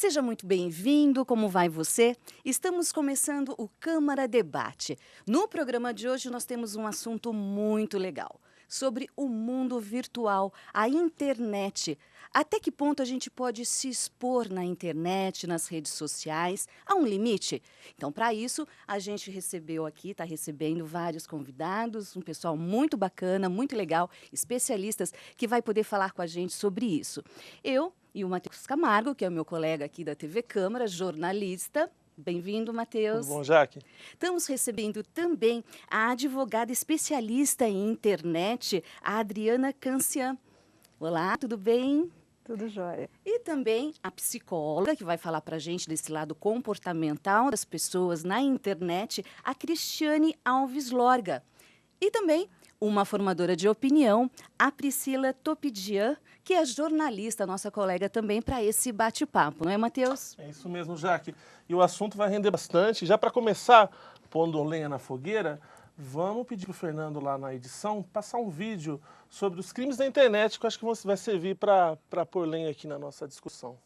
Seja muito bem-vindo, como vai você? Estamos começando o Câmara Debate. No programa de hoje nós temos um assunto muito legal, sobre o mundo virtual, a internet. Até que ponto a gente pode se expor na internet, nas redes sociais? Há um limite? Então, para isso, a gente recebeu aqui, está recebendo vários convidados, um pessoal muito bacana, muito legal, especialistas, que vai poder falar com a gente sobre isso. Eu e o Matheus Camargo, que é o meu colega aqui da TV Câmara, jornalista. Bem-vindo, Tudo Matheus. bom, Jaque? Estamos recebendo também a advogada especialista em internet, a Adriana Cancian. Olá, tudo bem? Tudo jóia. E também a psicóloga, que vai falar para a gente desse lado comportamental das pessoas na internet, a Cristiane Alves Lorga. E também uma formadora de opinião, a Priscila Topidian, que é jornalista, nossa colega também, para esse bate-papo, não é, Matheus? É isso mesmo, Jaque. E o assunto vai render bastante. Já para começar, pondo lenha na fogueira, vamos pedir para o Fernando lá na edição passar um vídeo sobre os crimes da internet, que eu acho que vai servir para pôr lenha aqui na nossa discussão.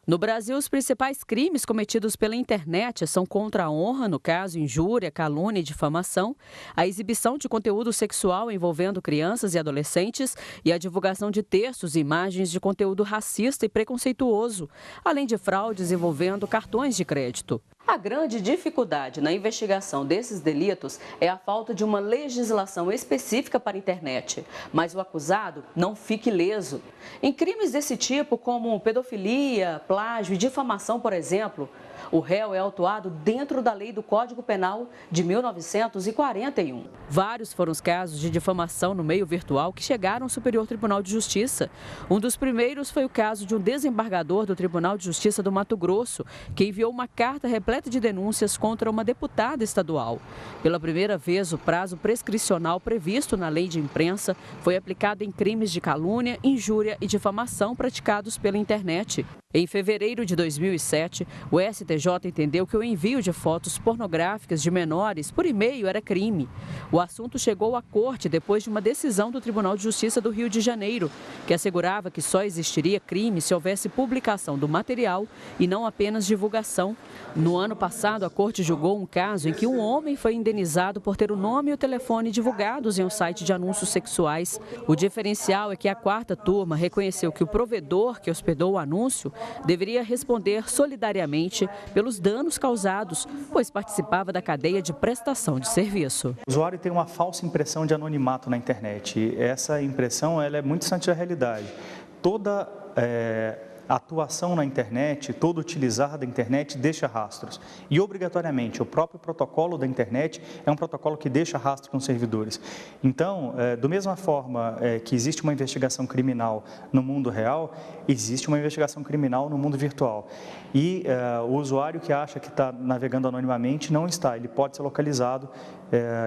No Brasil, os principais crimes cometidos pela internet são contra a honra, no caso, injúria, calúnia e difamação, a exibição de conteúdo sexual envolvendo crianças e adolescentes e a divulgação de textos e imagens de conteúdo racista e preconceituoso, além de fraudes envolvendo cartões de crédito. A grande dificuldade na investigação desses delitos é a falta de uma legislação específica para a internet, mas o acusado não fica ileso. Em crimes desse tipo, como pedofilia, plágio e difamação, por exemplo, o réu é autuado dentro da lei do Código Penal de 1941. Vários foram os casos de difamação no meio virtual que chegaram ao Superior Tribunal de Justiça. Um dos primeiros foi o caso de um desembargador do Tribunal de Justiça do Mato Grosso, que enviou uma carta repleta de denúncias contra uma deputada estadual. Pela primeira vez, o prazo prescricional previsto na lei de imprensa foi aplicado em crimes de calúnia, injúria e difamação praticados pela internet. Em fevereiro de 2007, o STJ entendeu que o envio de fotos pornográficas de menores por e-mail era crime. O assunto chegou à corte depois de uma decisão do Tribunal de Justiça do Rio de Janeiro, que assegurava que só existiria crime se houvesse publicação do material e não apenas divulgação. No ano passado, a corte julgou um caso em que um homem foi indenizado por ter o nome e o telefone divulgados em um site de anúncios sexuais. O diferencial é que a quarta turma reconheceu que o provedor que hospedou o anúncio deveria responder solidariamente pelos danos causados, pois participava da cadeia de prestação de serviço. O usuário tem uma falsa impressão de anonimato na internet. Essa impressão ela é muito distante da realidade. Toda atuação na internet, todo utilizar da internet deixa rastros. E, obrigatoriamente, o próprio protocolo da internet é um protocolo que deixa rastro com os servidores. Então, da mesma forma que existe uma investigação criminal no mundo real, existe uma investigação criminal no mundo virtual. E o usuário que acha que está navegando anonimamente não está. Ele pode ser localizado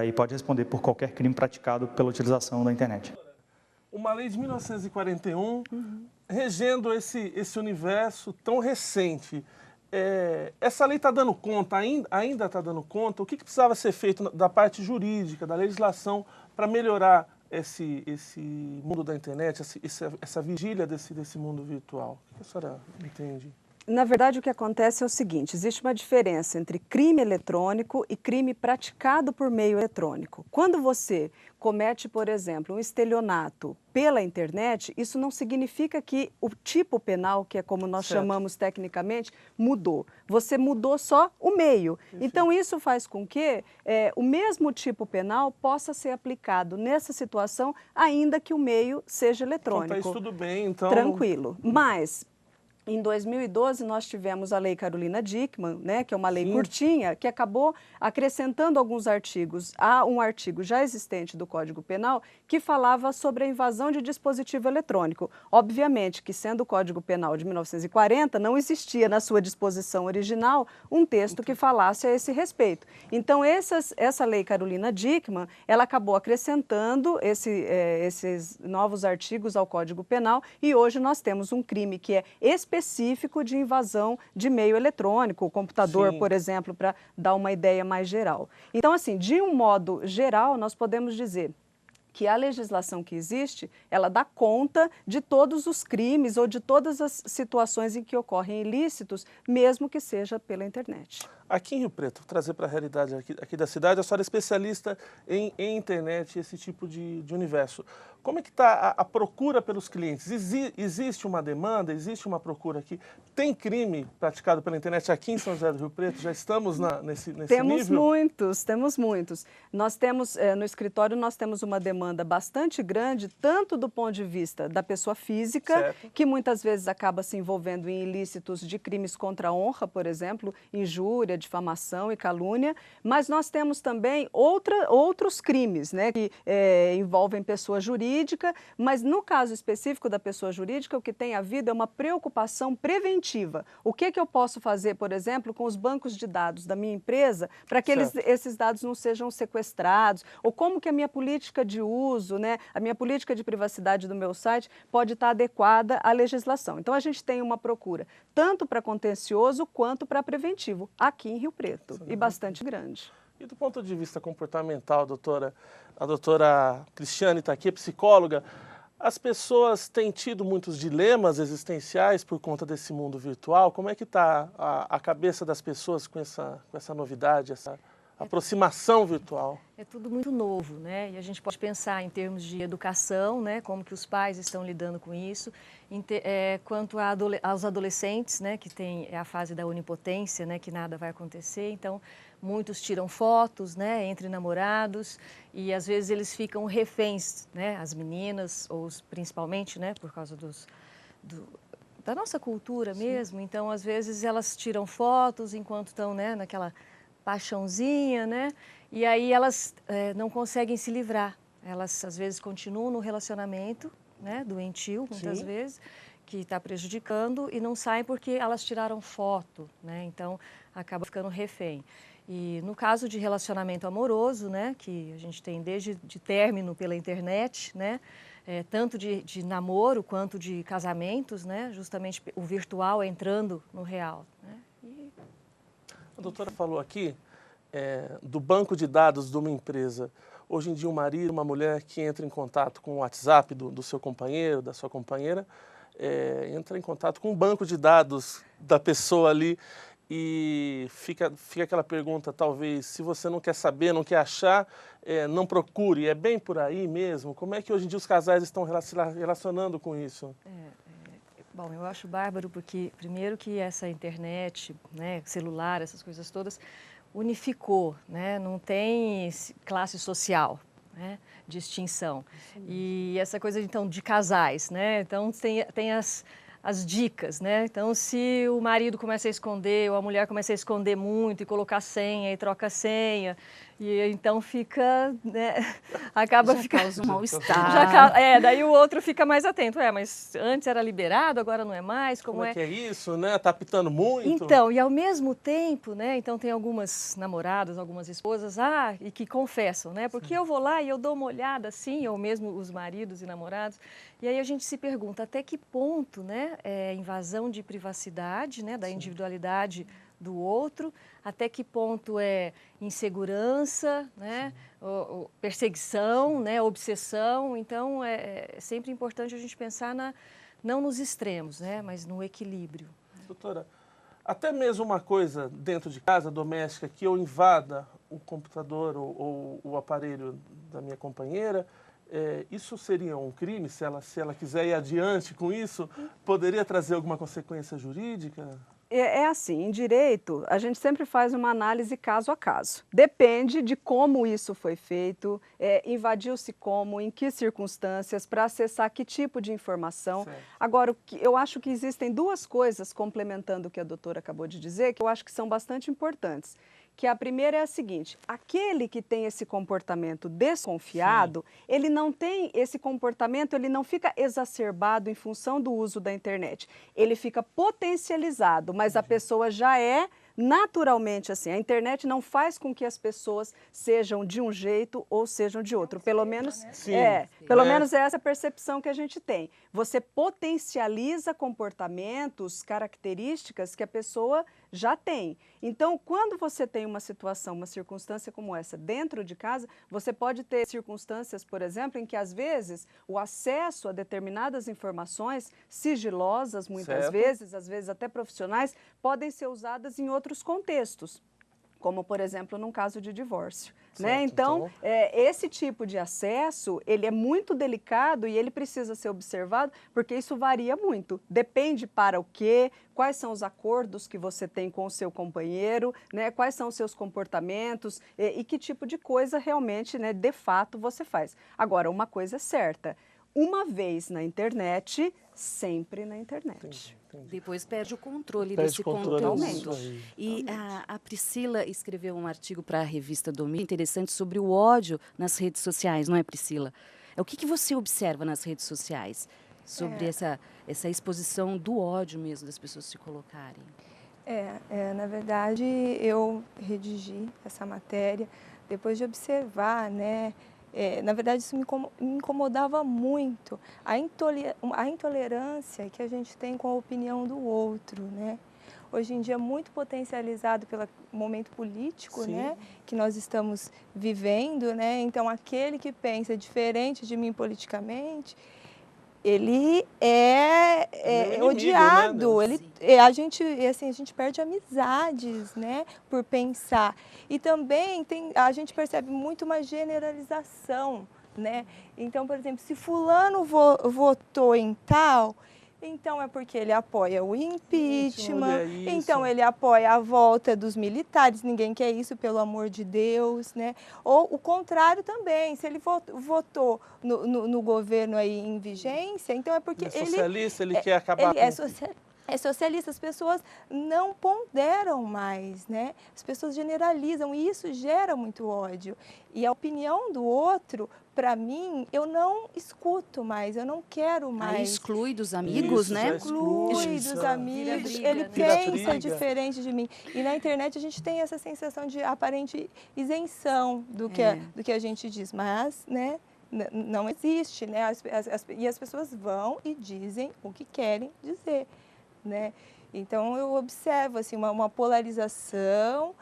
e pode responder por qualquer crime praticado pela utilização da internet. Uma lei de 1941, regendo esse universo tão recente. Essa lei está dando conta, ainda está dando conta, o que precisava ser feito da parte jurídica, da legislação, para melhorar esse mundo da internet, essa vigília desse mundo virtual? O que a senhora entende? Na verdade, o que acontece é o seguinte, existe uma diferença entre crime eletrônico e crime praticado por meio eletrônico. Quando você comete, por exemplo, um estelionato pela internet, isso não significa que o tipo penal, que é como nós chamamos tecnicamente, mudou. Você mudou só o meio. Perfeito. Então, isso faz com que o mesmo tipo penal possa ser aplicado nessa situação, ainda que o meio seja eletrônico. Então, tá isso tudo bem, então... Tranquilo. Mas... em 2012, nós tivemos a Lei Carolina Dickmann, né, que é uma lei curtinha, que acabou acrescentando alguns artigos a um artigo já existente do Código Penal que falava sobre a invasão de dispositivo eletrônico. Obviamente que, sendo o Código Penal de 1940, não existia na sua disposição original um texto que falasse a esse respeito. Então, essa Lei Carolina Dickmann, ela acabou acrescentando esses novos artigos ao Código Penal e hoje nós temos um crime que é específico de invasão de meio eletrônico, o computador, por exemplo, para dar uma ideia mais geral. Então, assim, de um modo geral, nós podemos dizer que a legislação que existe, ela dá conta de todos os crimes ou de todas as situações em que ocorrem ilícitos, mesmo que seja pela internet. Aqui em Rio Preto, vou trazer para a realidade aqui da cidade, a senhora é especialista em internet, esse tipo de universo. Como é que está a procura pelos clientes? Existe uma demanda, existe uma procura aqui? Tem crime praticado pela internet aqui em São José do Rio Preto? Já estamos nesse Temos nível? temos muitos. Nós temos, no escritório, nós temos uma demanda bastante grande, tanto do ponto de vista da pessoa física, Certo. que muitas vezes acaba se envolvendo em ilícitos de crimes contra a honra, por exemplo, injúria, difamação e calúnia, mas nós temos também outros crimes, né, que envolvem pessoa jurídica, mas no caso específico da pessoa jurídica, o que tem havido é uma preocupação preventiva. O que eu posso fazer, por exemplo, com os bancos de dados da minha empresa para que esses dados não sejam sequestrados, ou como que a minha política de uso, né, a minha política de privacidade do meu site pode estar adequada à legislação. Então a gente tem uma procura tanto para contencioso quanto para preventivo, aqui em Rio Preto, e bastante grande. E do ponto de vista comportamental, doutora, a doutora Cristiane está aqui, é psicóloga, as pessoas têm tido muitos dilemas existenciais por conta desse mundo virtual. Como é que está a cabeça das pessoas com essa novidade, essa aproximação virtual? É tudo muito novo, né? E a gente pode pensar em termos de educação, né? Como que os pais estão lidando com isso. Quanto aos adolescentes, né? Que tem a fase da onipotência, né? Que nada vai acontecer. Então, muitos tiram fotos, né? Entre namorados e às vezes eles ficam reféns, né? As meninas, ou principalmente, né? Por causa da nossa cultura mesmo. Sim. Então, às vezes elas tiram fotos enquanto estão, né? Naquela paixãozinha, né? E aí elas não conseguem se livrar. Elas, às vezes, continuam no relacionamento, né? Doentio, muitas Sim. vezes, que está prejudicando e não saem porque elas tiraram foto, né? Então, acaba ficando refém. E no caso de relacionamento amoroso, né? Que a gente tem desde de término pela internet, né? Tanto de namoro quanto de casamentos, né? Justamente o virtual entrando no real, né? A doutora falou aqui do banco de dados de uma empresa. Hoje em dia, um marido, uma mulher que entra em contato com o WhatsApp do seu companheiro, da sua companheira, entra em contato com um banco de dados da pessoa ali e fica aquela pergunta, talvez, se você não quer saber, não quer achar, não procure. É bem por aí mesmo? Como é que hoje em dia os casais estão se relacionando com isso? Bom, eu acho bárbaro porque, primeiro, que essa internet, né, celular, essas coisas todas, unificou, né? Não tem classe social, né, distinção. E essa coisa, então, de casais, né? Então, tem as dicas, né? Então, se o marido começa a esconder ou a mulher começa a esconder muito e colocar senha e troca senha, e então fica, né, acaba ficando... causa um mal-estar. Daí o outro fica mais atento. Mas antes era liberado, agora não é mais, como é? Que é isso, né? Tá apitando muito. Então, e ao mesmo tempo, né, então tem algumas namoradas, algumas esposas, e que confessam, né? Porque eu vou lá e eu dou uma olhada assim, ou mesmo os maridos e namorados, e aí a gente se pergunta até que ponto, né, é invasão de privacidade, né, da individualidade do outro, até que ponto é insegurança, né, perseguição, né, obsessão. Então, é sempre importante a gente pensar não nos extremos, né, mas no equilíbrio. Doutora, até mesmo uma coisa dentro de casa, doméstica, que eu invada o computador ou o aparelho da minha companheira, isso seria um crime? Se ela quiser ir adiante com isso, poderia trazer alguma consequência jurídica? É assim, em direito, a gente sempre faz uma análise caso a caso. Depende de como isso foi feito, invadiu-se como, em que circunstâncias, para acessar que tipo de informação. Certo. Agora, eu acho que existem duas coisas, complementando o que a doutora acabou de dizer, que eu acho que são bastante importantes. Que a primeira é a seguinte: aquele que tem esse comportamento desconfiado, ele não tem esse comportamento, ele não fica exacerbado em função do uso da internet. Ele fica potencializado, mas a pessoa já é naturalmente assim. A internet não faz com que as pessoas sejam de um jeito ou sejam de outro. Pelo menos pelo menos é essa percepção que a gente tem. Você potencializa comportamentos, características que a pessoa já tem. Então, quando você tem uma situação, uma circunstância como essa dentro de casa, você pode ter circunstâncias, por exemplo, em que às vezes o acesso a determinadas informações sigilosas, muitas vezes, às vezes até profissionais, podem ser usadas em outros contextos, como, por exemplo, num caso de divórcio. Né? Então, esse tipo de acesso, ele é muito delicado e ele precisa ser observado, porque isso varia muito. Depende para o quê, quais são os acordos que você tem com o seu companheiro, né? Quais são os seus comportamentos e que tipo de coisa realmente, né, de fato, você faz. Agora, uma coisa é certa, uma vez na internet, sempre na internet. Entendi. Depois perde o controle Perde desse o controle conteúdo. E a Priscila escreveu um artigo para a revista Domingo interessante sobre o ódio nas redes sociais, não é, Priscila? O que você observa nas redes sociais sobre essa exposição do ódio mesmo, das pessoas se colocarem? Na verdade, eu redigi essa matéria depois de observar, né? Na verdade, isso me incomodava muito, a intolerância que a gente tem com a opinião do outro, né? Hoje em dia, muito potencializado pelo momento político, né, que nós estamos vivendo, né? Então, aquele que pensa diferente de mim politicamente, ele é inimigo, odiado, né? a gente perde amizades, né, por pensar. E também a gente percebe muito uma generalização, né? Então, por exemplo, se fulano votou em tal, então é porque ele apoia o impeachment, então ele apoia a volta dos militares, ninguém quer isso, pelo amor de Deus, né? Ou o contrário também, se ele votou no governo aí em vigência, então é porque ele é socialista, ele quer acabar é socialista, as pessoas não ponderam mais, né? As pessoas generalizam e isso gera muito ódio. E a opinião do outro, para mim, eu não escuto mais, eu não quero mais. Aí exclui dos amigos, Isso, né? Exclui dos amigos, briga, ele né? pensa diferente de mim. E na internet a gente tem essa sensação de aparente isenção do que a gente diz, mas, né? Não existe, né? E as pessoas vão e dizem o que querem dizer, né? Então eu observo assim uma polarização,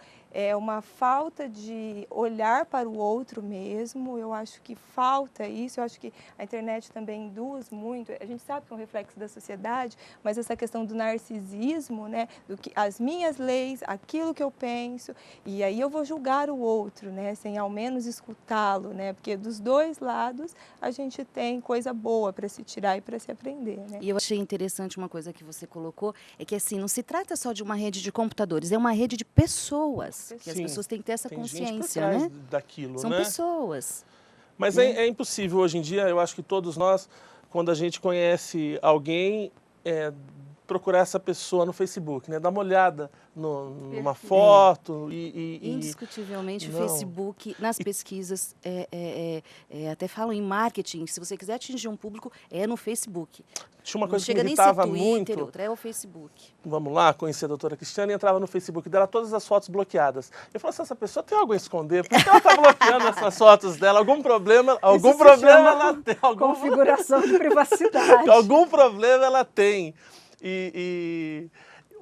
uma falta de olhar para o outro mesmo. Eu acho que falta isso. Eu acho que a internet também induz muito. A gente sabe que é um reflexo da sociedade, mas essa questão do narcisismo, né? Do que as minhas leis, aquilo que eu penso, e aí eu vou julgar o outro, né? Sem ao menos escutá-lo, né? Porque dos dois lados a gente tem coisa boa para se tirar e para se aprender, né? E eu achei interessante uma coisa que você colocou, é que assim, não se trata só de uma rede de computadores, é uma rede de pessoas. Que as pessoas têm que ter essa consciência, gente por trás né? daquilo, São né? pessoas. Mas é impossível hoje em dia, eu acho que todos nós, quando a gente conhece alguém, procurar essa pessoa no Facebook, né? Dar uma olhada numa foto Indiscutivelmente o Facebook, nas pesquisas, até falam em marketing, se você quiser atingir um público, é no Facebook. Tinha uma coisa que me irritava Twitter, muito. outra é o Facebook. Vamos lá, conheci a doutora Cristiane e entrava no Facebook dela, todas as fotos bloqueadas. Eu falei assim, essa pessoa tem algo a esconder, por que ela está bloqueando essas fotos dela? Algum problema ela tem. Configuração de privacidade. Algum problema ela tem. E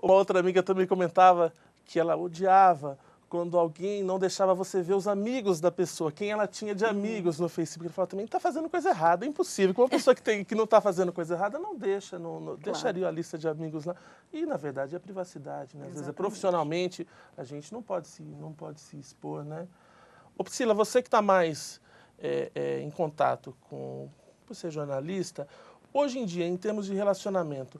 uma outra amiga também comentava que ela odiava quando alguém não deixava você ver os amigos da pessoa, quem ela tinha de amigos no Facebook. Ela falava também, está fazendo coisa errada, é impossível. Que uma pessoa que não está fazendo coisa errada, não deixa, não deixaria a lista de amigos lá. E, na verdade, é privacidade, né? Às vezes, profissionalmente, a gente não pode se expor, né? Ô, Priscila, você que está mais em contato com, por ser jornalista, hoje em dia, em termos de relacionamento,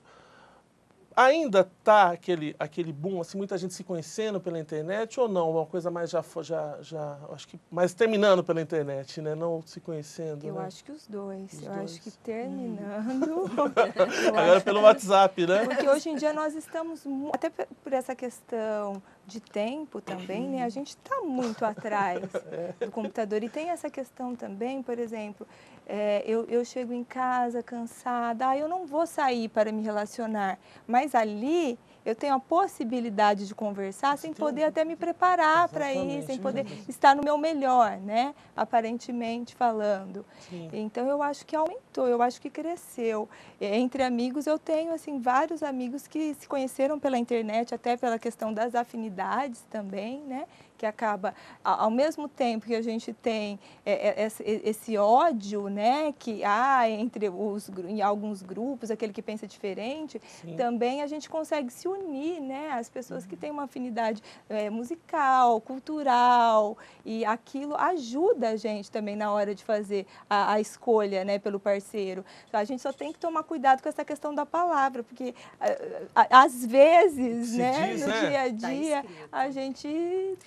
ainda está aquele boom, assim, muita gente se conhecendo pela internet ou não? Uma coisa mais acho que mais terminando pela internet, né? Não se conhecendo, Eu né? acho que os dois. Acho que terminando... Agora pelo WhatsApp, né? Porque hoje em dia nós estamos, até por essa questão de tempo também, né? A gente está muito atrás do computador. E tem essa questão também, por exemplo, eu chego em casa cansada, eu não vou sair para me relacionar, mas ali eu tenho a possibilidade de conversar sem poder até me preparar para ir, sem poder estar no meu melhor, né? Aparentemente falando. Sim. Então eu acho que aumentou, eu acho que cresceu. Entre amigos eu tenho assim vários amigos que se conheceram pela internet, até pela questão das afinidades também, né? Que acaba, ao mesmo tempo que a gente tem esse ódio, né, que há em alguns grupos, aquele que pensa diferente, também a gente consegue se unir, né, as pessoas que têm uma afinidade musical, cultural, e aquilo ajuda a gente também na hora de fazer a escolha, né, pelo parceiro. A gente só tem que tomar cuidado com essa questão da palavra, porque às vezes, né, no dia a dia, a gente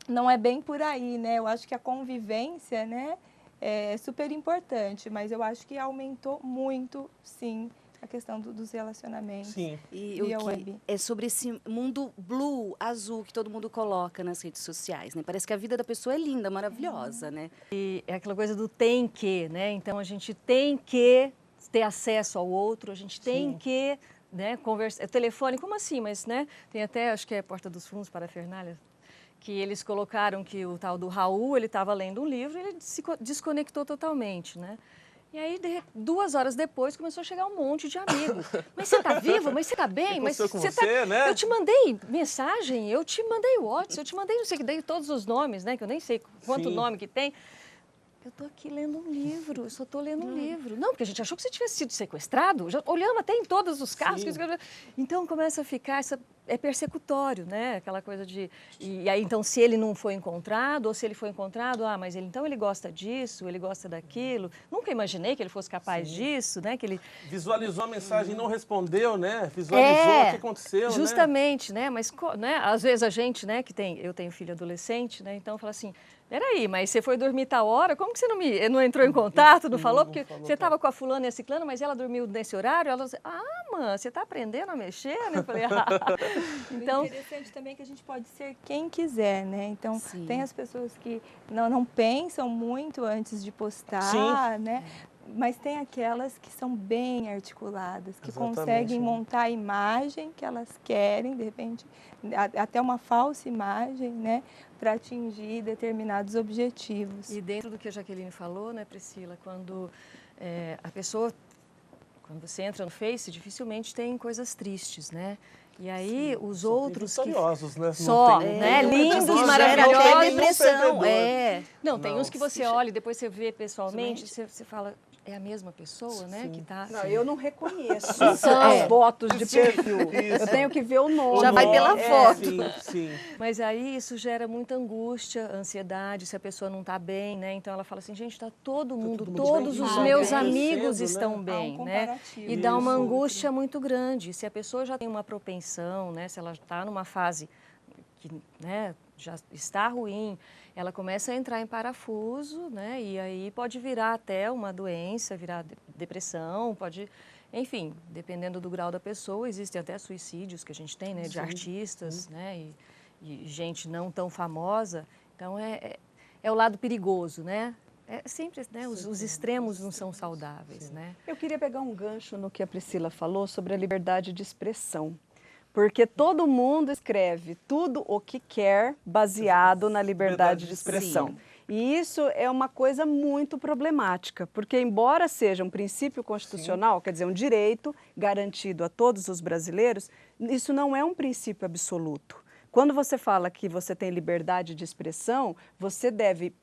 não é bem por aí, né? Eu acho que a convivência, né, é super importante, mas eu acho que aumentou muito, sim, a questão dos relacionamentos. Sim. E o que web. é sobre esse mundo blue, azul, que todo mundo coloca nas redes sociais, né? Parece que a vida da pessoa é linda, maravilhosa, né? E é aquela coisa do tem que, né? Então a gente tem que ter acesso ao outro, a gente tem que, né, conversar. Telefone, como assim? Mas, né? Tem até, acho que é Porta dos Fundos, Parafernália, que eles colocaram que o tal do Raul, ele estava lendo um livro e ele se desconectou totalmente, né? E aí, 2 horas depois, começou a chegar um monte de amigos. Mas você está vivo? Mas você está bem? Mas você tá... né? Eu te mandei mensagem, eu te mandei WhatsApp, eu te mandei não sei o que, dei todos os nomes, né? Que eu nem sei quanto nome que tem. Eu estou aqui lendo um livro, eu só estou lendo um livro. Não, porque a gente achou que você tivesse sido sequestrado, já olhamos até em todos os casos. Então começa a ficar, é persecutório, né? Aquela coisa de... E aí, então, se ele não foi encontrado, ou se ele foi encontrado, mas então ele gosta disso, ele gosta daquilo. Nunca imaginei que ele fosse capaz disso, né? Que ele... Visualizou a mensagem e não respondeu, né? Visualizou o que aconteceu, justamente, né? Mas, né? Às vezes a gente, né? Eu tenho filho adolescente, né? Então, fala assim... Peraí, mas você foi dormir tal hora, como que você não entrou em contato, não falou? Porque você estava com a fulana e a ciclana, mas ela dormiu nesse horário? Ela disse, mãe, você está aprendendo a mexer? Né? Eu falei, Então, o interessante também é que a gente pode ser quem quiser, né? Então, tem as pessoas que não pensam muito antes de postar, né? Mas tem aquelas que são bem articuladas, que conseguem montar a imagem que elas querem, de repente, até uma falsa imagem, né, para atingir determinados objetivos. E dentro do que a Jaqueline falou, né, Priscila, quando a pessoa, quando você entra no Face, dificilmente tem coisas tristes, né? E aí os outros vitoriosos, né? Só, né? Lindos, maravilhosos. Até depressão, Não, tem uns que você olha e depois você vê pessoalmente, você fala, é a mesma pessoa, né? Que tá... Não, eu não reconheço as fotos de perfil. Eu tenho que ver o nome. Já vai pela foto. Sim. Mas aí isso gera muita angústia, ansiedade, se a pessoa não está bem, né? Então ela fala assim, gente, está todo mundo, todos os meus amigos estão bem, né? E dá uma angústia muito grande. Se a pessoa já tem uma propensão, né? Se ela está numa fase que, né, já está ruim, ela começa a entrar em parafuso, né? E aí pode virar até uma doença, virar depressão, pode... Enfim, dependendo do grau da pessoa, existem até suicídios que a gente tem, né? De artistas, né? E gente não tão famosa. Então, é o lado perigoso, né? É sempre, né? Os extremos não são saudáveis, né? Eu queria pegar um gancho no que a Priscila falou sobre a liberdade de expressão. Porque todo mundo escreve tudo o que quer baseado na liberdade de expressão. E isso é uma coisa muito problemática, porque embora seja um princípio constitucional, quer dizer, um direito garantido a todos os brasileiros, isso não é um princípio absoluto. Quando você fala que você tem liberdade de expressão, você deve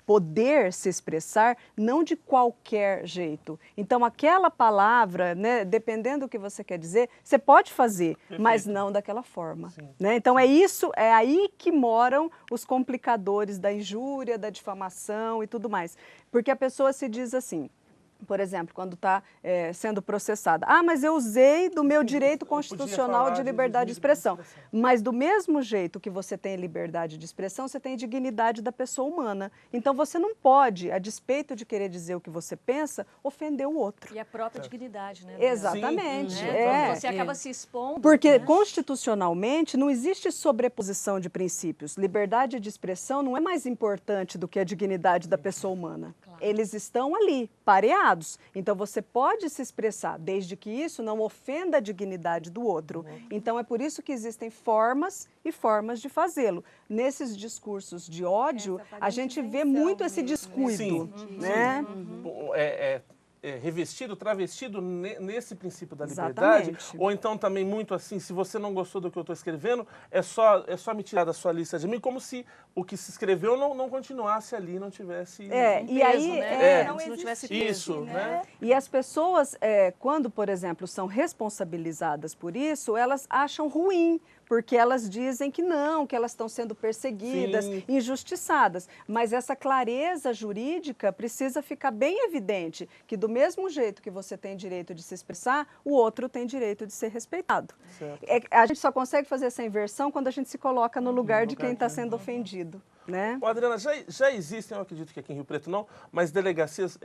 poder se expressar não de qualquer jeito. Então, aquela palavra, né, dependendo do que você quer dizer, você pode fazer, mas não daquela forma. Né? Então, é aí que moram os complicadores da injúria, da difamação e tudo mais. Porque a pessoa se diz assim, por exemplo, quando está sendo processada. Ah, mas eu usei do meu direito constitucional de liberdade de expressão. Mas do mesmo jeito que você tem liberdade de expressão, você tem dignidade da pessoa humana. Então você não pode, a despeito de querer dizer o que você pensa, ofender o outro. E a própria dignidade, né? Exatamente. Sim, né? Você acaba se expondo. Porque né? constitucionalmente não existe sobreposição de princípios. Liberdade de expressão não é mais importante do que a dignidade da pessoa humana. Claro. Eles estão ali, pareados. Então, você pode se expressar, desde que isso não ofenda a dignidade do outro. Então, é por isso que existem formas e formas de fazê-lo. Nesses discursos de ódio, a gente vê muito esse descuido. Né? Revestido, travestido nesse princípio da liberdade. Exatamente. Ou então também muito assim, se você não gostou do que eu estou escrevendo, é só me tirar da sua lista de mim, como se o que se escreveu não continuasse ali, não tivesse e peso, aí, né? Não não tivesse existisse, isso, né? E as pessoas, quando, por exemplo, são responsabilizadas por isso, elas acham ruim, porque elas dizem que não, que elas estão sendo perseguidas, Sim. injustiçadas. Mas essa clareza jurídica precisa ficar bem evidente, que do mesmo jeito que você tem direito de se expressar, o outro tem direito de ser respeitado. A gente só consegue fazer essa inversão quando a gente se coloca no lugar de quem está sendo ofendido. Né? Ô, Adriana, já existem, eu acredito que aqui em Rio Preto não, mas delegacias,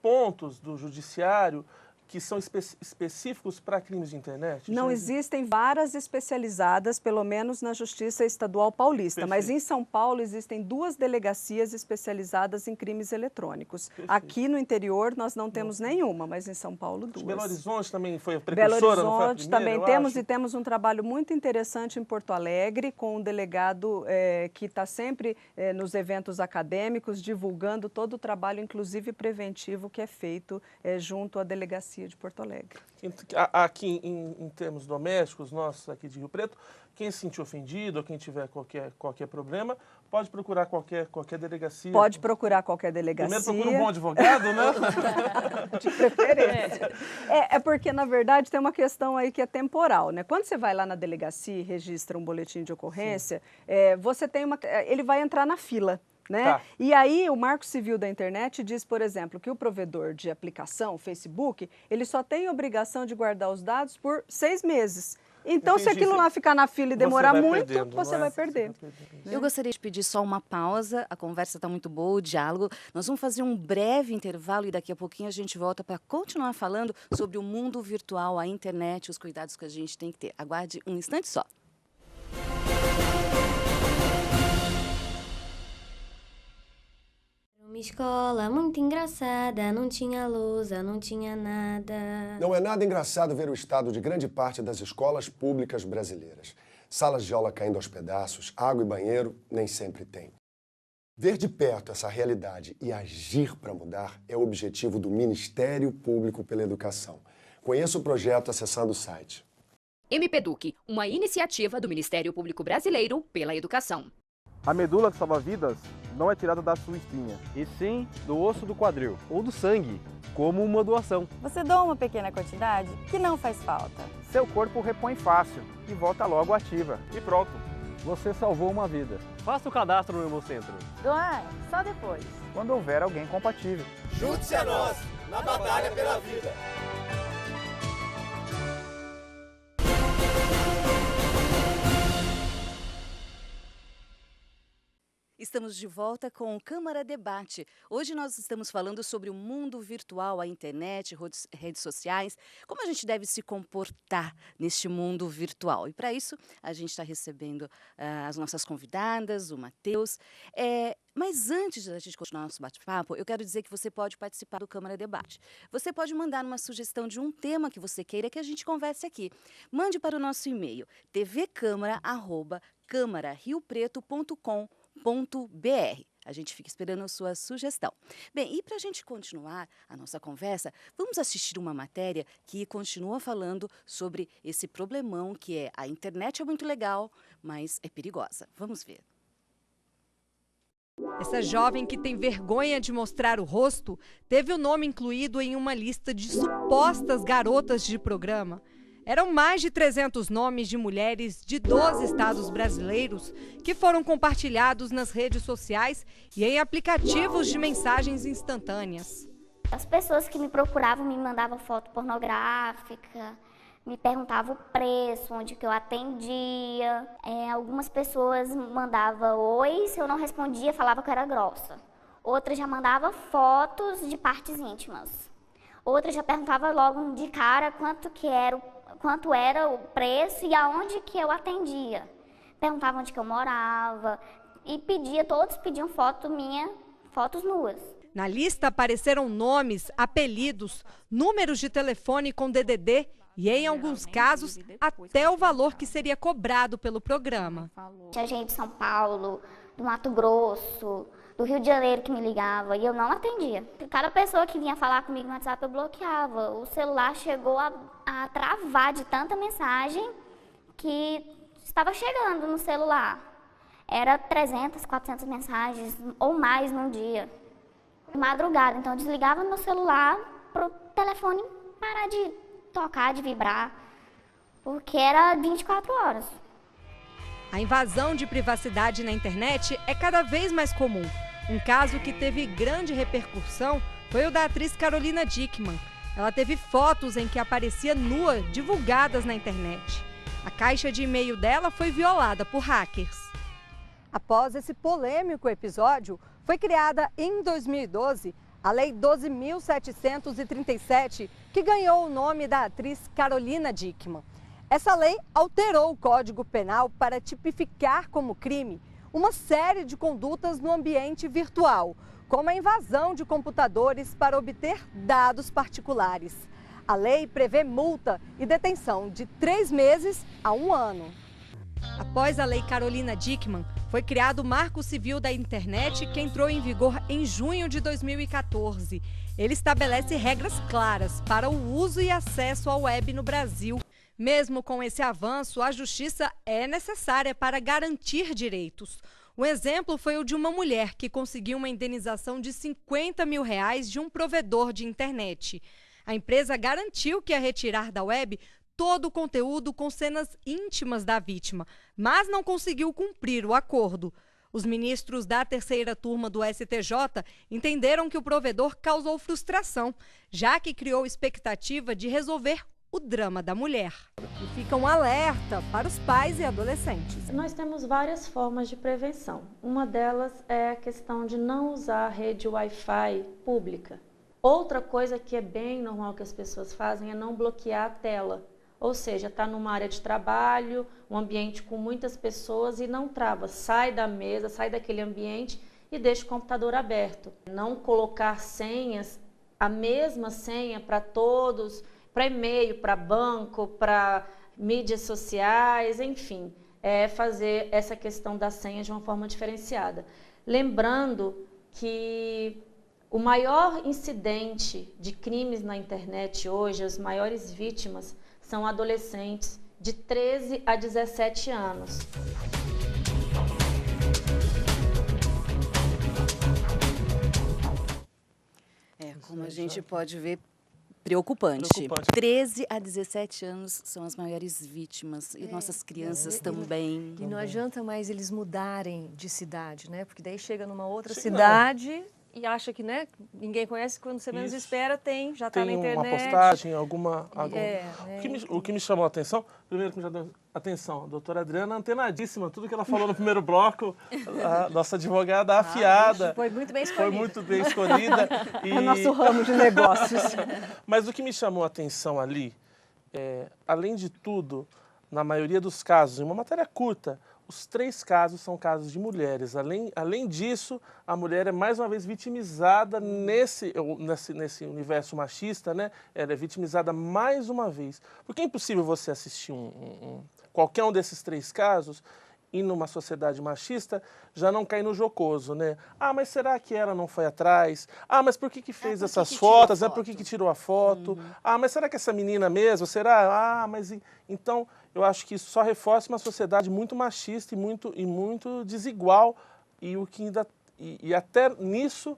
pontos do judiciário que são específicos para crimes de internet? Não existem varas especializadas, pelo menos na Justiça Estadual Paulista, Perfeito. mas em São Paulo existem 2 delegacias especializadas em crimes eletrônicos. Perfeito. Aqui no interior nós não temos nenhuma, mas em São Paulo 2. Belo Horizonte também foi a Belo precursora, não foi a Horizonte primeira, também eu temos, acho? e temos um trabalho muito interessante em Porto Alegre, com um delegado que está sempre nos eventos acadêmicos, divulgando todo o trabalho, inclusive preventivo, que é feito junto à delegacia de Porto Alegre. Aqui em termos domésticos, nossos aqui de Rio Preto, quem se sentir ofendido ou quem tiver qualquer problema, pode procurar qualquer delegacia. Pode procurar qualquer delegacia. Primeiro procura um bom advogado, né? De preferência. É porque, na verdade, tem uma questão aí que é temporal, né? Quando você vai lá na delegacia e registra um boletim de ocorrência, você tem ele vai entrar na fila. Né? Tá. E aí o Marco Civil da Internet diz, por exemplo, que o provedor de aplicação, Facebook, ele só tem obrigação de guardar os dados por 6 meses. Então, se aquilo lá ficar na fila e demorar muito, você vai perder. Eu gostaria de pedir só uma pausa, a conversa está muito boa, o diálogo. Nós vamos fazer um breve intervalo e daqui a pouquinho a gente volta para continuar falando sobre o mundo virtual, a internet, os cuidados que a gente tem que ter. Aguarde um instante só. Uma escola muito engraçada, não tinha lousa, não tinha nada. Não é nada engraçado ver o estado de grande parte das escolas públicas brasileiras. Salas de aula caindo aos pedaços, água e banheiro nem sempre tem. Ver de perto essa realidade e agir para mudar é o objetivo do Ministério Público pela Educação. Conheça o projeto acessando o site. MPEDUC, uma iniciativa do Ministério Público Brasileiro pela Educação. A medula que salva vidas não é tirada da sua espinha, e sim do osso do quadril ou do sangue, como uma doação. Você doa uma pequena quantidade que não faz falta. Seu corpo repõe fácil e volta logo ativa. E pronto, você salvou uma vida. Faça o cadastro no Hemocentro. Doar só depois. Quando houver alguém compatível. Junte-se a nós na batalha pela vida. Estamos de volta com o Câmara Debate. Hoje nós estamos falando sobre o mundo virtual, a internet, redes sociais, como a gente deve se comportar neste mundo virtual. E para isso, a gente está recebendo as nossas convidadas, o Matheus. Mas antes da gente continuar nosso bate-papo, eu quero dizer que você pode participar do Câmara Debate. Você pode mandar uma sugestão de um tema que você queira que a gente converse aqui. Mande para o nosso e-mail tvcamara@câmarariopreto.com.br. A gente fica esperando a sua sugestão. Bem, e para a gente continuar a nossa conversa, vamos assistir uma matéria que continua falando sobre esse problemão que é a internet é muito legal, mas é perigosa. Vamos ver. Essa jovem que tem vergonha de mostrar o rosto teve o nome incluído em uma lista de supostas garotas de programa. Eram mais de 300 nomes de mulheres de 12 estados brasileiros que foram compartilhados nas redes sociais e em aplicativos de mensagens instantâneas. As pessoas que me procuravam me mandavam foto pornográfica, me perguntavam o preço, onde que eu atendia. Algumas pessoas mandavam oi, se eu não respondia, falava que eu era grossa. Outras já mandavam fotos de partes íntimas. Outras já perguntava logo de cara quanto era o preço e aonde que eu atendia. Perguntavam onde que eu morava e todos pediam foto minha, fotos nuas. Na lista apareceram nomes, apelidos, números de telefone com DDD e, em alguns casos, até o valor que seria cobrado pelo programa. Tinha gente de São Paulo, do Mato Grosso, do Rio de Janeiro que me ligava e eu não atendia. Cada pessoa que vinha falar comigo no WhatsApp eu bloqueava. O celular chegou a travar de tanta mensagem que estava chegando no celular. Era 300, 400 mensagens ou mais num dia. Madrugada, então eu desligava meu celular para o telefone parar de tocar, de vibrar, porque era 24 horas. A invasão de privacidade na internet é cada vez mais comum. Um caso que teve grande repercussão foi o da atriz Carolina Dickmann. Ela teve fotos em que aparecia nua divulgadas na internet. A caixa de e-mail dela foi violada por hackers. Após esse polêmico episódio, foi criada em 2012 a Lei 12.737, que ganhou o nome da atriz Carolina Dickmann. Essa lei alterou o Código Penal para tipificar como crime uma série de condutas no ambiente virtual, como a invasão de computadores para obter dados particulares. A lei prevê multa e detenção de 3 meses a 1 ano. Após a Lei Carolina Dickmann, foi criado o Marco Civil da Internet, que entrou em vigor em junho de 2014. Ele estabelece regras claras para o uso e acesso à web no Brasil. Mesmo com esse avanço, a justiça é necessária para garantir direitos. Um exemplo foi o de uma mulher que conseguiu uma indenização de R$50 mil de um provedor de internet. A empresa garantiu que ia retirar da web todo o conteúdo com cenas íntimas da vítima, mas não conseguiu cumprir o acordo. Os ministros da terceira turma do STJ entenderam que o provedor causou frustração, já que criou expectativa de resolver o drama da mulher. E fica um alerta para os pais e adolescentes. Nós temos várias formas de prevenção. Uma delas é a questão de não usar a rede Wi-Fi pública. Outra coisa que é bem normal que as pessoas fazem é não bloquear a tela. Ou seja, está numa área de trabalho, um ambiente com muitas pessoas e não trava. Sai da mesa, sai daquele ambiente e deixa o computador aberto. Não colocar senhas, a mesma senha para todos, para e-mail, para banco, para mídias sociais, enfim. Fazer essa questão da senha de uma forma diferenciada. Lembrando que o maior incidente de crimes na internet hoje, as maiores vítimas, são adolescentes de 13 a 17 anos. Como a gente pode ver, preocupante. 13 a 17 anos são as maiores vítimas e nossas crianças também. E não adianta mais eles mudarem de cidade, né? Porque daí chega numa outra cidade e acha que, né, ninguém conhece, quando você menos espera, já está na internet. Tem uma postagem, alguma... O que me chamou a atenção, primeiro que me já deu atenção, a doutora Adriana antenadíssima, tudo que ela falou no primeiro bloco, a nossa advogada afiada. Foi muito bem escolhida. Foi muito bem escolhida. É nosso ramo de negócios. Mas o que me chamou a atenção ali, além de tudo, na maioria dos casos, em uma matéria curta, os 3 casos são casos de mulheres. Além disso, a mulher é mais uma vez vitimizada nesse universo machista, né? Ela é vitimizada mais uma vez. Porque é impossível você assistir qualquer um desses 3 casos e numa sociedade machista já não cair no jocoso, né? Ah, mas será que ela não foi atrás? Ah, mas por que fez essas fotos? Por que tirou a foto? Ah, mas será que essa menina mesmo? Será? Ah, mas... Então, eu acho que isso só reforça uma sociedade muito machista e muito desigual e até nisso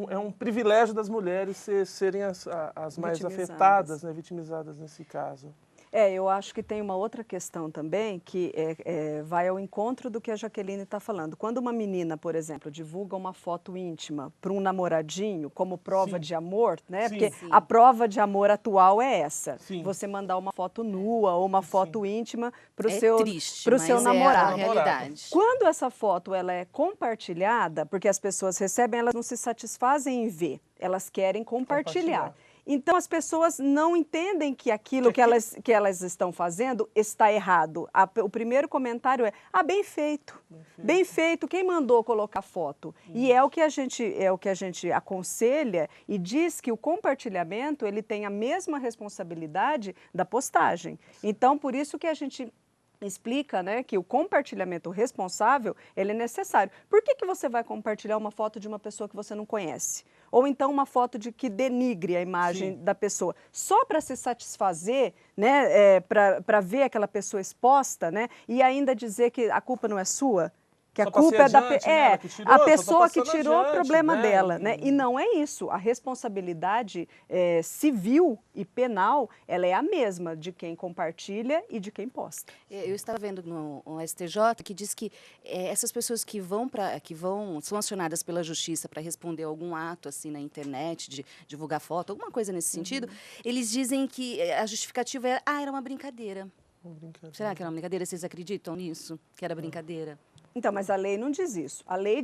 é um privilégio das mulheres serem as mais afetadas, né, vitimizadas nesse caso. Eu acho que tem uma outra questão também que vai ao encontro do que a Jaqueline está falando. Quando uma menina, por exemplo, divulga uma foto íntima para um namoradinho como prova de amor, né? Porque a prova de amor atual é essa. Você mandar uma foto nua ou uma foto íntima para o seu namorado. É a realidade. Quando essa foto ela é compartilhada, porque as pessoas recebem, elas não se satisfazem em ver, elas querem compartilhar. Então, as pessoas não entendem que aquilo que elas estão fazendo está errado. O primeiro comentário é, bem feito. Bem feito, quem mandou colocar foto? E é o que a gente aconselha e diz que o compartilhamento ele tem a mesma responsabilidade da postagem. Então, por isso que a gente explica, né, que o compartilhamento responsável ele é necessário. Por que você vai compartilhar uma foto de uma pessoa que você não conhece? Ou então uma foto que denigre a imagem da pessoa? Só para se satisfazer, né, para ver aquela pessoa exposta, né, e ainda dizer que a culpa não é sua? Que a culpa é a pessoa que tirou o problema dela, né? E não é isso. A responsabilidade civil e penal, ela é a mesma de quem compartilha e de quem posta. Eu estava vendo no STJ que diz que essas pessoas que são acionadas pela justiça para responder algum ato assim na internet, de divulgar foto, alguma coisa nesse sentido, eles dizem que a justificativa era uma brincadeira. Será que era uma brincadeira? Vocês acreditam nisso? Que era brincadeira? Então, mas a lei não diz isso. A lei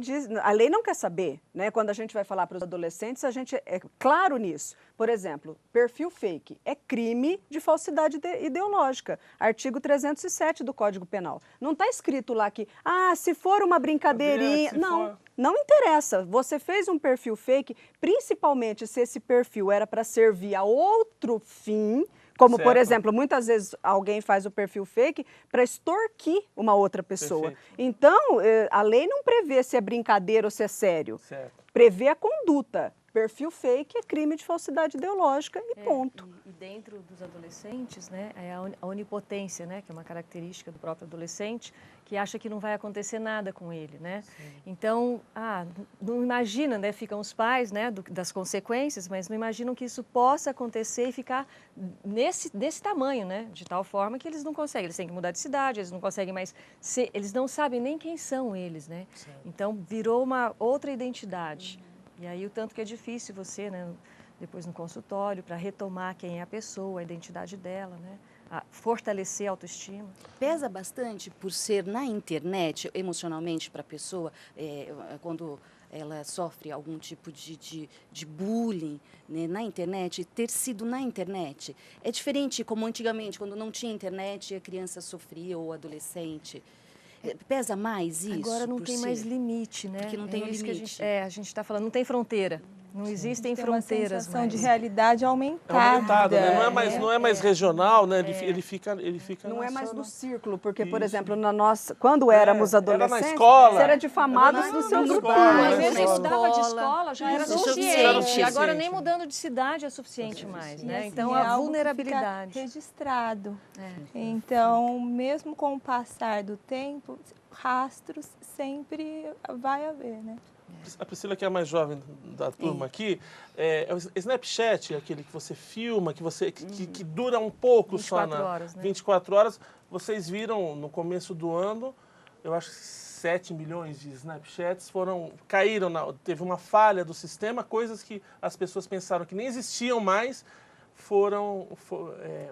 não quer saber, né? Quando a gente vai falar para os adolescentes, a gente é claro nisso. Por exemplo, perfil fake é crime de falsidade ideológica. Artigo 307 do Código Penal. Não está escrito lá que, se for uma brincadeirinha... Não interessa. Você fez um perfil fake, principalmente se esse perfil era para servir a outro fim... Como, por exemplo, muitas vezes alguém faz o perfil fake para extorquir uma outra pessoa. Então, a lei não prevê se é brincadeira ou se é sério. Prevê a conduta. Perfil fake é crime de falsidade ideológica e ponto. E dentro dos adolescentes, né, é a onipotência, né, que é uma característica do próprio adolescente, que acha que não vai acontecer nada com ele, né? Então, não imagina, né, ficam os pais, né, das consequências, mas não imaginam que isso possa acontecer e ficar desse tamanho, né, de tal forma que eles não conseguem, eles têm que mudar de cidade, eles não conseguem mais ser, eles não sabem nem quem são eles, né? Então, virou uma outra identidade. E aí o tanto que é difícil você, né, depois no consultório, para retomar quem é a pessoa, a identidade dela, né, fortalecer a autoestima. Pesa bastante por ser na internet, emocionalmente, para a pessoa, quando ela sofre algum tipo de bullying, né, na internet, ter sido na internet. É diferente como antigamente, quando não tinha internet, a criança sofria ou o adolescente. Pesa mais isso? Agora não tem mais limite, né? Porque não tem limite. A gente está falando, não tem fronteira. Não existem fronteiras. Uma sensação de realidade aumentada. Né? Não é mais regional, né? Ele fica não é mais do círculo, porque, por exemplo, quando éramos adolescentes, era na escola, era difamados do seu grupo. Às vezes mudava de escola, já era suficiente. Agora nem mudando de cidade é suficiente mais, né? Então a vulnerabilidade. Registrado. Então, mesmo com o passar do tempo, rastros sempre vai haver, né? A Priscila, que é a mais jovem da turma aqui, o Snapchat, aquele que você filma, que dura um pouco 24 horas, né? 24 horas. Vocês viram no começo do ano, eu acho que 7 milhões de Snapchats caíram, teve uma falha do sistema, coisas que as pessoas pensaram que nem existiam mais,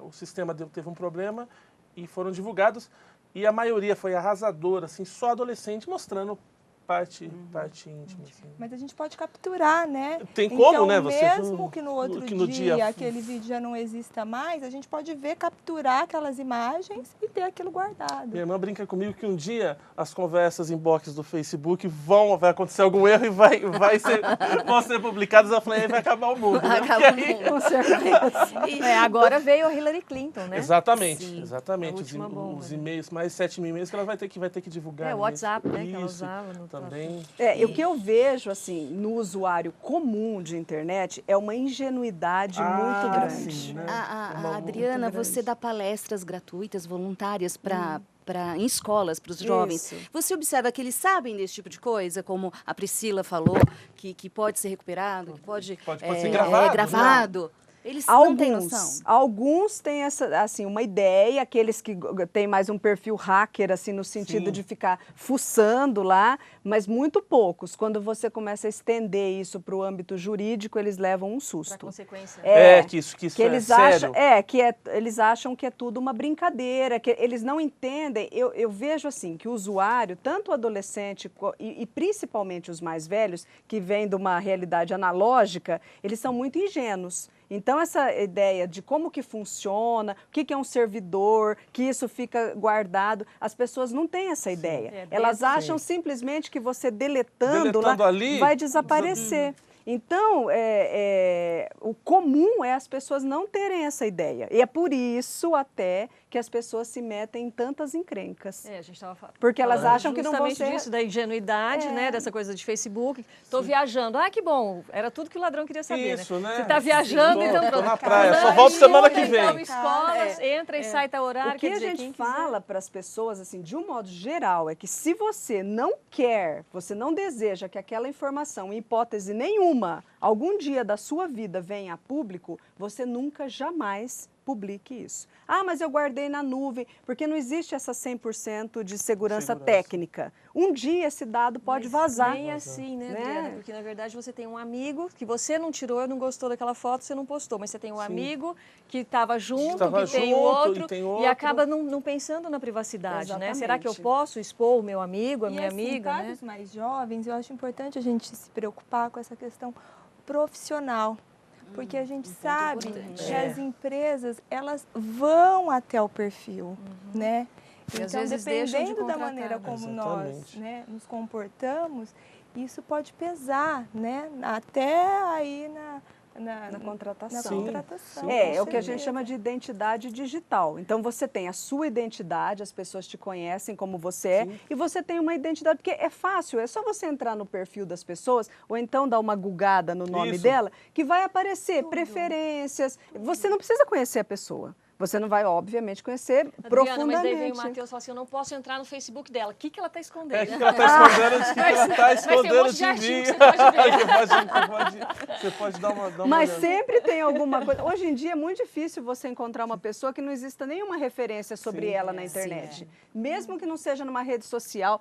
o sistema teve um problema e foram divulgados. E a maioria foi arrasadora, assim, só adolescente mostrando parte íntima. Assim. Mas a gente pode capturar, né? Tem como, né? Mesmo que no outro dia aquele vídeo já não exista mais, a gente pode capturar aquelas imagens e ter aquilo guardado. Minha irmã brinca comigo que um dia as conversas inbox do Facebook vai acontecer algum erro e vão ser publicadas. Eu falei, aí vai acabar o mundo. Vai acabar o mundo, com certeza. Agora veio a Hillary Clinton, né? Exatamente. Os e-mails, mais 7 mil e-mails que ela vai ter que divulgar. O WhatsApp, né? Que ela usava no também. O que eu vejo, assim, no usuário comum de internet é uma ingenuidade muito grande. Sim, né? Adriana, você dá palestras gratuitas, voluntárias em escolas, para os jovens. Isso. Você observa que eles sabem desse tipo de coisa, como a Priscila falou, que pode ser recuperado, que pode ser gravado. Eles não têm noção? Alguns têm essa, assim, uma ideia, aqueles que têm mais um perfil hacker, assim, no sentido de ficar fuçando lá, mas muito poucos. Quando você começa a estender isso para o âmbito jurídico, eles levam um susto. Para consequência. Que isso eles sério. Eles acham que é tudo uma brincadeira, que eles não entendem. Eu vejo assim que o usuário, tanto o adolescente e principalmente os mais velhos, que vêm de uma realidade analógica, eles são muito ingênuos. Então, essa ideia de como que funciona, o que é um servidor, que isso fica guardado, as pessoas não têm essa ideia. Elas acham simplesmente que você deletando lá, ali, vai desaparecer. Então, o comum é as pessoas não terem essa ideia. E é por isso até que as pessoas se metem em tantas encrencas. A gente estava falando. Porque elas acham que não vão ser... Justamente disso, da ingenuidade, né? Dessa coisa de Facebook. Estou viajando. Ah, que bom. Era tudo que o ladrão queria saber, isso, né? Você está viajando, então... Tô na praia, só volto semana que vem. Escolas, entra e sai tal horário. O que a gente fala para as pessoas, assim, de um modo geral, é que se você não quer, você não deseja que aquela informação, em hipótese nenhuma, algum dia da sua vida venha a público, você nunca, jamais publique isso. Ah, mas eu guardei na nuvem, porque não existe essa 100% de segurança técnica. Um dia esse dado pode vazar. Nem assim, né, Adriana? Porque, na verdade, você tem um amigo que você não tirou, não gostou daquela foto, você não postou, mas você tem um amigo que estava junto, tem outro, e acaba não pensando na privacidade, né? Será que eu posso expor o meu amigo, a minha amiga, para os mais jovens, eu acho importante a gente se preocupar com essa questão profissional. Porque a gente sabe que as empresas, elas vão até o perfil, né? E então, dependendo da maneira como nós, né, nos comportamos, isso pode pesar, né? Até aí na contratação. É o que a gente chama de identidade digital. Então, você tem a sua identidade, as pessoas te conhecem como você é, e você tem uma identidade, porque é fácil, é só você entrar no perfil das pessoas, ou então dar uma gugada no nome dela, que vai aparecer preferências. Você não precisa conhecer a pessoa. Você não vai, obviamente, conhecer profundamente. Mas daí vem o Matheus e fala assim, eu não posso entrar no Facebook dela. O que ela está escondendo? O que ela está escondendo? O que ela está escondendo de mim? Você pode dar uma Mas olhada. sempre tem alguma coisa. Hoje em dia é muito difícil você encontrar uma pessoa que não exista nenhuma referência sobre ela na internet. Mesmo que não seja numa rede social,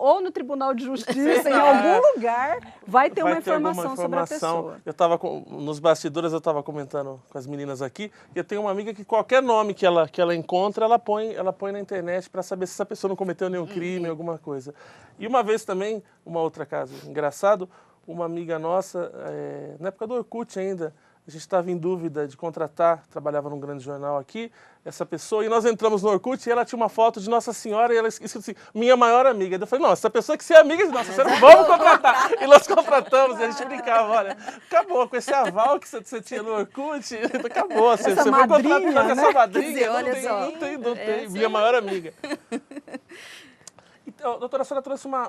ou no Tribunal de Justiça, em algum lugar, vai ter uma informação sobre a pessoa. Eu estava nos bastidores, eu estava comentando com as meninas aqui, e eu tenho uma amiga que qualquer nome que ela encontra, ela põe na internet para saber se essa pessoa não cometeu nenhum crime, alguma coisa. E uma vez também, uma outra caso engraçado, uma amiga nossa, na época do Orkut ainda, a gente estava em dúvida de contratar, trabalhava num grande jornal aqui, essa pessoa, e nós entramos no Orkut e ela tinha uma foto de Nossa Senhora e ela escrito assim, minha maior amiga. Eu falei, não, essa pessoa que você é amiga de Nossa Senhora, vamos contratar. E nós contratamos, e a gente brincava, olha, acabou com esse aval que você tinha no Orkut, acabou, você foi contratar com essa madrinha, dizer, olha só. Não tem, minha maior amiga. Então, doutora, a senhora trouxe uma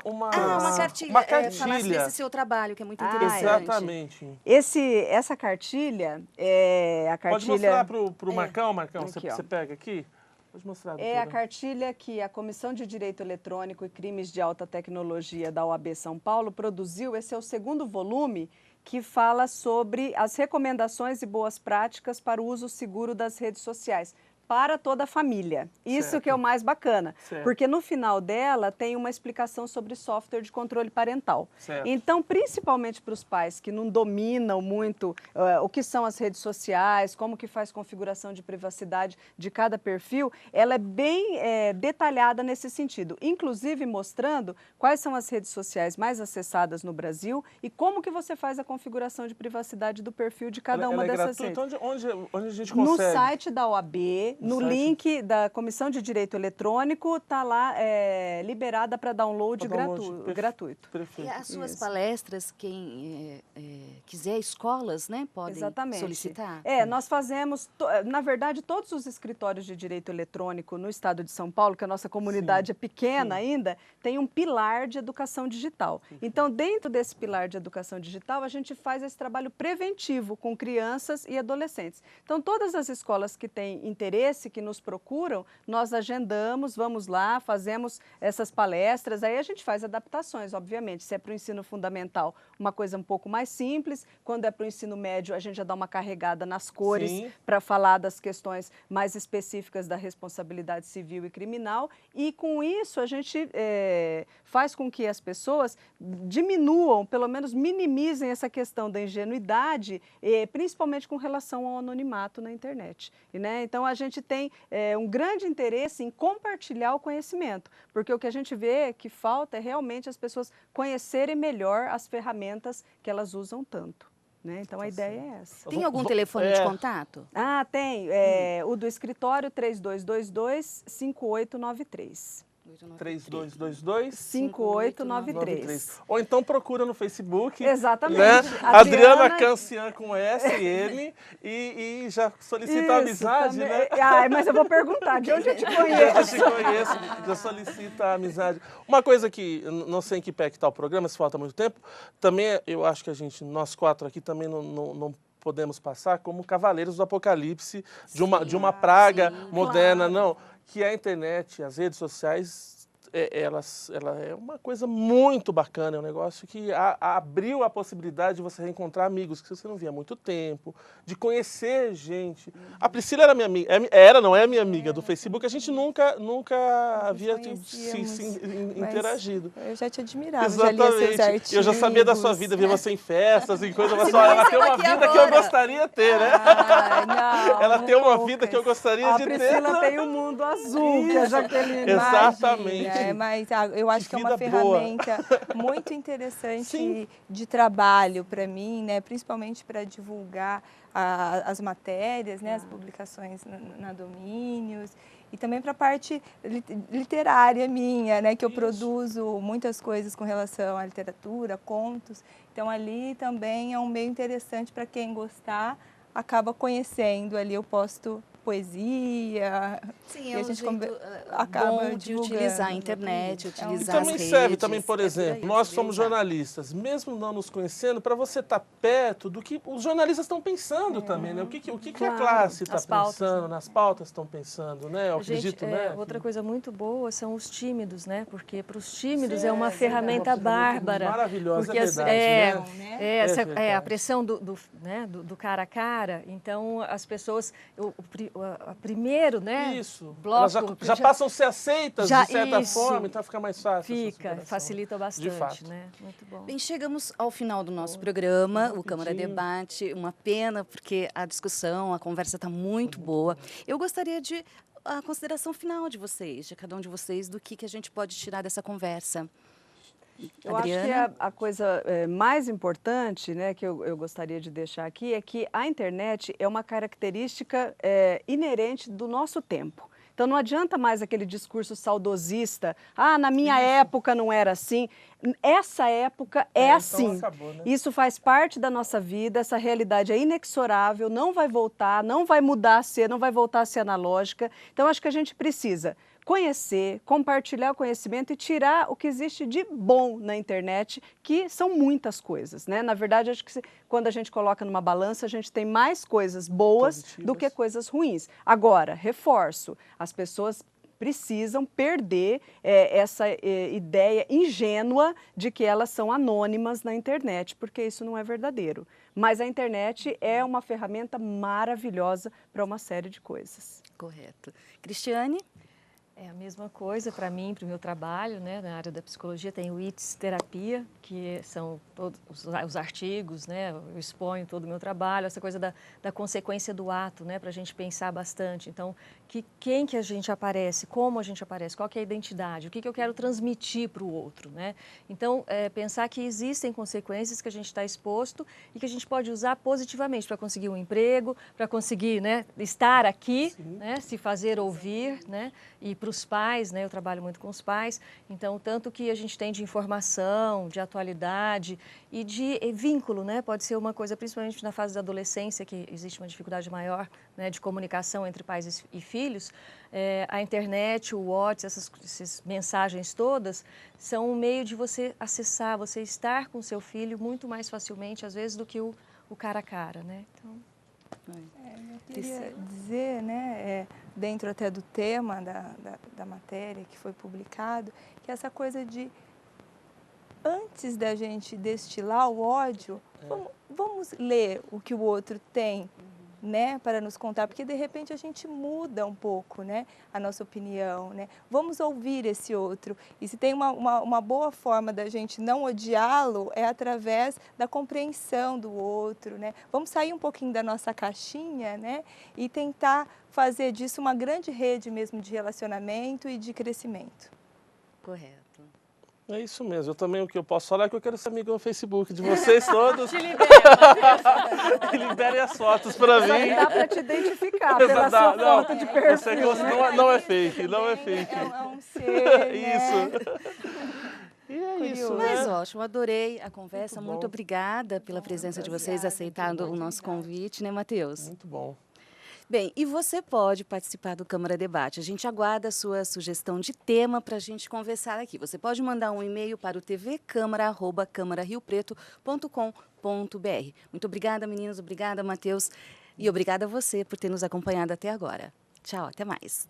cartilha. Uma cartilha. Falasse desse seu trabalho, que é muito interessante. Exatamente. Essa cartilha é a cartilha... Pode mostrar para o Marcão, você pega aqui? Pode mostrar. É a cartilha que a Comissão de Direito Eletrônico e Crimes de Alta Tecnologia da OAB São Paulo produziu. Esse é o segundo volume que fala sobre as recomendações e boas práticas para o uso seguro das redes sociais. Para toda a família. Isso que é o mais bacana. Porque no final dela tem uma explicação sobre software de controle parental. Então, principalmente para os pais que não dominam muito o que são as redes sociais, como que faz configuração de privacidade de cada perfil, ela é bem detalhada nesse sentido. Inclusive mostrando quais são as redes sociais mais acessadas no Brasil e como que você faz a configuração de privacidade do perfil de cada uma dessas redes. Onde a gente consegue? No site da OAB, no link da Comissão de Direito Eletrônico, está lá liberada para download gratuito. Perfeito. E as suas palestras, quem quiser, escolas, né, podem solicitar? Nós fazemos, na verdade, todos os escritórios de direito eletrônico no estado de São Paulo, que a nossa comunidade é pequena ainda, tem um pilar de educação digital. Então, dentro desse pilar de educação digital, a gente faz esse trabalho preventivo com crianças e adolescentes. Então, todas as escolas que têm interesse interesse que nos procuram, nós agendamos, vamos lá, fazemos essas palestras, aí a gente faz adaptações, obviamente. Se é para o ensino fundamental, uma coisa um pouco mais simples, quando é para o ensino médio, a gente já dá uma carregada nas cores para falar das questões mais específicas da responsabilidade civil e criminal, e com isso a gente faz com que as pessoas diminuam, pelo menos minimizem essa questão da ingenuidade, principalmente com relação ao anonimato na internet. Né? Então, a gente tem um grande interesse em compartilhar o conhecimento, porque o que a gente vê que falta é realmente as pessoas conhecerem melhor as ferramentas que elas usam tanto. Né? Então, a ideia é essa. Tem algum telefone de contato? Ah, tem. O do escritório 3222-5893. 3222-5893. Ou então procura no Facebook. Exatamente. Né? Adriana Cancian com S-N e já solicita a amizade, também. Né? Mas eu vou perguntar, de onde eu te conheço? Eu te conheço, já solicita a amizade. Uma coisa que, não sei em que pé que está o programa, se falta muito tempo, também eu acho que nós quatro aqui também não podemos passar como cavaleiros do apocalipse de uma praga moderna, não. Que a internet, as redes sociais, ela é uma coisa muito bacana, é um negócio que abriu a possibilidade de você reencontrar amigos que você não via há muito tempo, de conhecer gente. A Priscila era minha amiga, não é minha amiga do Facebook, a gente nunca havia interagido. Eu já te admirava, exatamente. Já lia seus artigos. Eu já sabia da sua vida, via você em festas, em coisas, mas ela tem uma vida agora que eu gostaria de ter, né? Ela tem uma vida que eu gostaria de ter. A Priscila tem um mundo azul, que a Jaqueline exatamente. Mas eu acho que é uma ferramenta muito interessante de trabalho para mim, né? Principalmente para divulgar as matérias, né? As publicações na Domínios. E também para a parte literária minha, né? Que eu produzo muitas coisas com relação à literatura, contos. Então, ali também é um meio interessante para quem gostar, acaba conhecendo. Ali eu posto poesia. Sim, é um jeito bom de utilizar a internet, utilizar as redes. Serve também, por exemplo, nós somos jornalistas, mesmo não nos conhecendo, para você estar perto do que os jornalistas estão pensando também, né? O que a classe está pensando, nas pautas estão pensando, né? Eu acredito, né? Outra coisa muito boa são os tímidos, né? Porque para os tímidos é uma ferramenta bárbara. Maravilhosa, porque, é verdade, a pressão do cara a cara, então as pessoas... primeiro, né? Isso. Bloco, elas já passam a ser aceitas de certa forma, então fica mais fácil. Facilita bastante, né? Muito bom. Bem, chegamos ao final do nosso programa, o Câmara Debate. Uma pena, porque a discussão, a conversa está muito boa. Eu gostaria de a consideração final de vocês, de cada um de vocês, do que a gente pode tirar dessa conversa. Eu acho que a coisa mais importante, né, que eu gostaria de deixar aqui é que a internet é uma característica inerente do nosso tempo. Então, não adianta mais aquele discurso saudosista, na minha época não era assim. Essa época é assim. Então acabou, né? Isso faz parte da nossa vida, essa realidade é inexorável, não vai voltar, não vai mudar a ser, não vai voltar a ser analógica. Então, acho que a gente precisa conhecer, compartilhar o conhecimento e tirar o que existe de bom na internet, que são muitas coisas, né? Na verdade, acho que quando a gente coloca numa balança, a gente tem mais coisas boas do que coisas ruins. Agora, reforço, as pessoas precisam perder essa ideia ingênua de que elas são anônimas na internet, porque isso não é verdadeiro. Mas a internet é uma ferramenta maravilhosa para uma série de coisas. Correto. Cristiane? É a mesma coisa para mim, para o meu trabalho, né? Na área da psicologia tem o ITS Terapia, que são todos os artigos, né? Eu exponho todo o meu trabalho, essa coisa da consequência do ato, né? Para a gente pensar bastante. Então, quem que a gente aparece, como a gente aparece, qual que é a identidade, o que eu quero transmitir para o outro, né? Então, pensar que existem consequências que a gente está exposto e que a gente pode usar positivamente para conseguir um emprego, para conseguir, né, estar aqui, né, se fazer ouvir, né? E para os pais, né? Eu trabalho muito com os pais, então tanto que a gente tem de informação, de atualidade e de vínculo, né? Pode ser uma coisa, principalmente na fase da adolescência, que existe uma dificuldade maior, né, de comunicação entre pais e filhos. A internet, o WhatsApp, essas mensagens todas são um meio de você acessar, você estar com seu filho muito mais facilmente, às vezes, do que o cara a cara, né? Então... Eu queria dizer, né, dentro até do tema da matéria que foi publicado, que essa coisa de, antes da gente destilar o ódio, vamos ler o que o outro tem, né, para nos contar, porque de repente a gente muda um pouco, né, a nossa opinião, né? Vamos ouvir esse outro. E se tem uma boa forma da gente não odiá-lo, é através da compreensão do outro, né? Vamos sair um pouquinho da nossa caixinha, né, e tentar fazer disso uma grande rede mesmo de relacionamento e de crescimento. Correto. É isso mesmo. Eu também, o que eu posso falar é que eu quero ser amigo no Facebook de vocês todos. Te libera, E liberem as fotos para mim. Só que dá para te identificar pela sua foto de perfil. Não é fake, não é fake. É um ser, Isso. E é isso, né? Mas ótimo, adorei a conversa. Muito obrigada pela presença de vocês, aceitando o nosso convite, né, Matheus? Muito bom. Bem, e você pode participar do Câmara Debate. A gente aguarda a sua sugestão de tema para a gente conversar aqui. Você pode mandar um e-mail para o tvcâmara@câmarariopreto.com.br. Muito obrigada, meninos. Obrigada, Matheus. E obrigada a você por ter nos acompanhado até agora. Tchau, até mais.